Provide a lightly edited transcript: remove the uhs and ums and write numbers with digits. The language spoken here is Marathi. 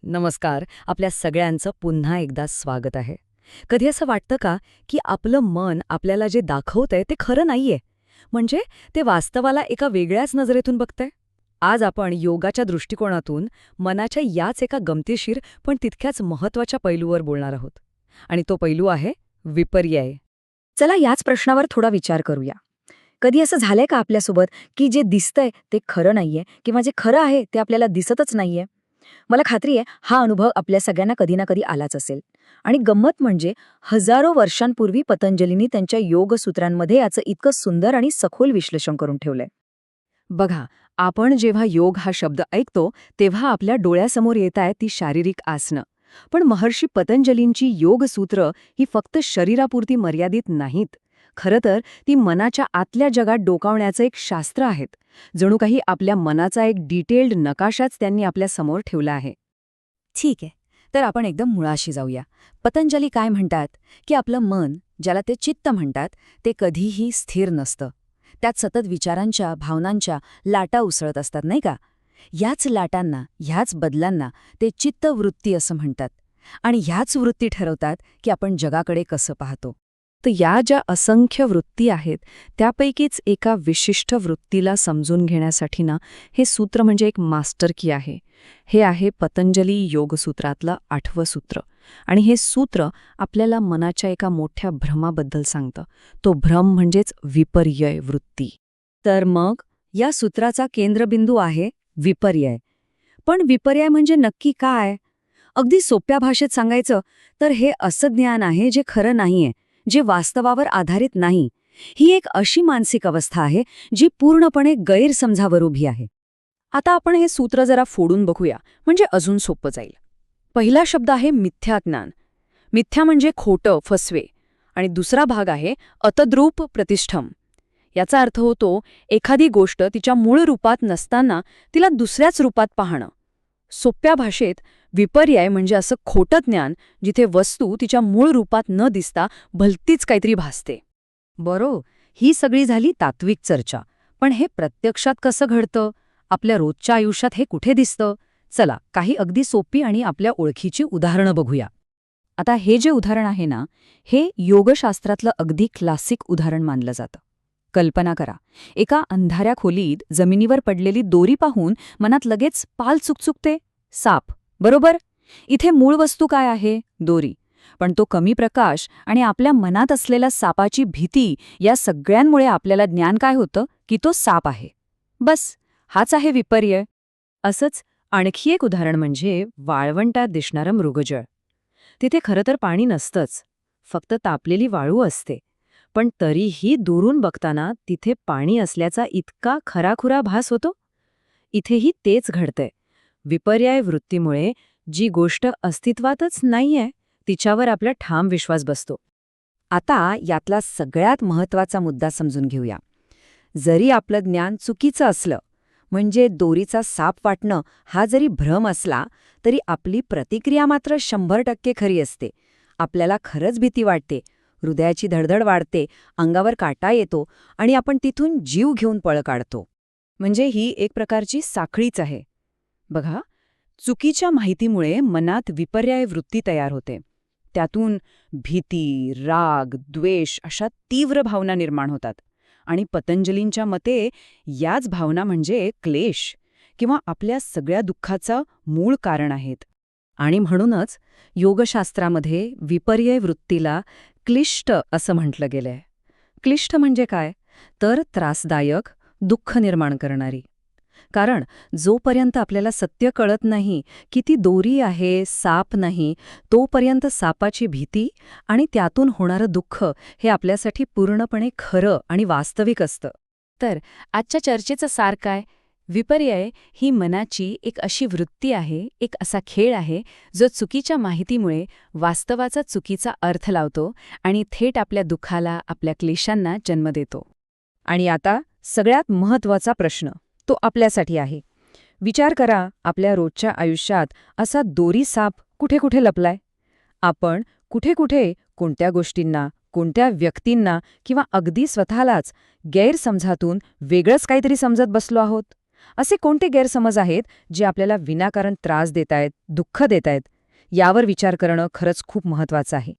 नमस्कार. आपल्या सगळ्यांचं पुन्हा एकदा स्वागत आहे. कधी असं वाटतं का की आपलं मन आपल्याला जे दाखवतंय ते खरं नाहीये, म्हणजे ते वास्तवाला एका वेगळ्याच नजरेतून बघतंय? आज आपण योगाच्या दृष्टिकोनातून मनाच्या याच एका गमतीशीर पण तितक्याच महत्वाच्या पैलूवर बोलणार आहोत. आणि तो पैलू आहे विपर्यय. चला याच प्रश्नावर थोडा विचार करूया. कधी असं झालंय का आपल्यासोबत की जे दिसतंय ते खरं नाहीये किंवा जे खरं आहे ते आपल्याला दिसतच नाहीये? मला खात्री आहे हा अनुभव आपल्या सगळ्यांना कधी ना कधी आलाच असेल. आणि गंमत म्हणजे हजारो वर्षांपूर्वी पतंजलींनी त्यांच्या योगसूत्रांमध्ये याचं इतकं सुंदर आणि सखोल विश्लेषण करून ठेवलंय. बघा, आपण जेव्हा योग हा शब्द ऐकतो तेव्हा आपल्या डोळ्यासमोर येताय ती शारीरिक आसनं. पण महर्षी पतंजलींची योगसूत्र ही फक्त शरीरापुरती मर्यादित नाहीत. खरं तर ती मनाच्या आतल्या जगात डोकावण्याचं एक शास्त्र आहेत. जणू काही आपल्या मनाचा एक डिटेल्ड नकाशाच त्यांनी आपल्या समोर ठेवला आहे. ठीक आहे, तर आपण एकदम मुळाशी जाऊया. पतंजली काय म्हणतात की आपलं मन, ज्याला ते चित्त म्हणतात, ते कधीही स्थिर नसतं. त्यात सतत विचारांच्या, भावनांच्या लाटा उसळत असतात, नाही का? याच लाटांना, ह्याच बदलांना ते चित्तवृत्ती असं म्हणतात. आणि ह्याच वृत्ती ठरवतात की आपण जगाकडे कसं पाहतो. तर या ज्या असंख्य वृत्ती आहेत त्यापैकीच एका विशिष्ट वृत्तीला समजून घेण्यासाठी हे सूत्र म्हणजे एक मास्टर की आहे. हे आहे पतंजली योगसूत्रातलं 8वं सूत्र. आणि हे सूत्र आपल्याला मनाच्या एका मोठ्या भ्रमाबद्दल सांगतं. तो भ्रम म्हणजेच विपर्यय वृत्ती. तर मग या सूत्राचा केंद्रबिंदू आहे विपर्यय. पण विपर्यय म्हणजे नक्की काय? अगदी सोप्या भाषेत सांगायचं तर हे असं ज्ञान आहे जे खरं नाहीये, जे वास्तवावर आधारित नाही. ही एक अशी मानसिक अवस्था आहे जी पूर्णपणे गैरसमजावर उभी आहे. आता आपण हे सूत्र जरा फोडून बघूया, म्हणजे अजून सोपं जाईल. पहिला शब्द आहे मिथ्याज्ञान. मिथ्या म्हणजे खोटं, फसवे. आणि दुसरा भाग आहे अतद्रूप प्रतिष्ठम. याचा अर्थ होतो एखादी गोष्ट तिच्या मूळ रूपात नसताना तिला दुसऱ्याच रूपात पाहणं. सोप्या भाषेत विपर्यय म्हणजे असं खोटं ज्ञान जिथे वस्तू तिच्या मूळ रूपात न दिसता भलतीच काहीतरी भासते. बरो, ही सगळी झाली तात्विक चर्चा. पण हे प्रत्यक्षात कसं घडतं? आपल्या रोजच्या आयुष्यात हे कुठे दिसतं? चला, काही अगदी सोपी आणि आपल्या ओळखीची उदाहरणं बघूया. आता हे जे उदाहरण आहे ना, हे योगशास्त्रातलं अगदी क्लासिक उदाहरण मानलं जातं. कल्पना करा, एका अंधाऱ्या खोलीत जमिनीवर पडलेली दोरी पाहून मनात लगेच पाल चुकचुकते. साप, बरोबर? इथे मूळ वस्तू काय आहे? दोरी. पण तो कमी प्रकाश आणि आपल्या मनात असलेल्या सापाची भीती या सगळ्यांमुळे आपल्याला ज्ञान काय होतं की तो साप आहे. बस, हाच आहे विपर्यय. असंच आणखी एक उदाहरण म्हणजे वाळवंटात दिसणारं मृगजळ. तिथे खरं तर पाणी नसतंच, फक्त तापलेली वाळू असते. पण तरीही दुरून बघताना तिथे पाणी असल्याचा इतका खराखुरा भास होतो. इथेही तेच घडतंय. विपर्याय वृत्तीमुळे जी गोष्ट अस्तित्वातच नाहीये तिच्यावर आपला ठाम विश्वास बसतो. आता यातला सगळ्यात महत्वाचा मुद्दा समजून घेऊया. जरी आपलं ज्ञान चुकीचं असलं, म्हणजे दोरीचा साप वाटणं हा जरी भ्रम असला, तरी आपली प्रतिक्रिया मात्र 100% खरी असते. आपल्याला खरंच भीती वाटते, हृदयाची धडधड वाढते, अंगावर काटा येतो आणि आपण तिथून जीव घेऊन पळ काढतो. म्हणजे ही एक प्रकारची साखळीच आहे. बघा, चुकीच्या माहितीमुळे मनात विपर्याय वृत्ती तयार होते. त्यातून भीती, राग, द्वेष अशा तीव्र भावना निर्माण होतात. आणि पतंजलींच्या मते याच भावना म्हणजे क्लेश किंवा आपल्या सगळ्या दुःखाचं मूळ कारण आहेत. आणि म्हणूनच योगशास्त्रामध्ये विपर्यय वृत्तीला क्लिष्ट असं म्हटलं गेलंय. क्लिष्ट म्हणजे काय? तर त्रासदायक, दुःख निर्माण करणारी. कारण जोपर्यंत आपल्याला सत्य कळत नाही की ती दोरी आहे, साप नाही, तोपर्यंत सापाची भीती आणि त्यातून होणारं दुःख हे आपल्यासाठी पूर्णपणे खरं आणि वास्तविक असतं. तर आजच्या चर्चेचं सार काय? विपर्यय ही मनाची एक अशी वृत्ती आहे, एक असा खेळ आहे जो चुकीच्या माहितीमुळे वास्तवाचा चुकीचा अर्थ लावतो आणि थेट आपल्या दुःखाला, आपल्या क्लेशांना जन्म देतो. आणि आता सगळ्यात महत्त्वाचा प्रश्न तो आपल्यासाठी आहे. विचार करा, आपल्या रोजच्या आयुष्यात असा दोरी साप कुठे कुठे लपलाय? आपण कुठे कुठे कोणत्या गोष्टींना, कोणत्या व्यक्तींना किंवा अगदी स्वतःलाच गैरसमजातून वेगळंच काहीतरी समजत बसलो आहोत. असे कोणते गैरसमज आहेत जे आपल्याला विनाकारण त्रास देतायत, दुःख देतायत? यावर विचार करणं खरंच खूप महत्वाचं आहे.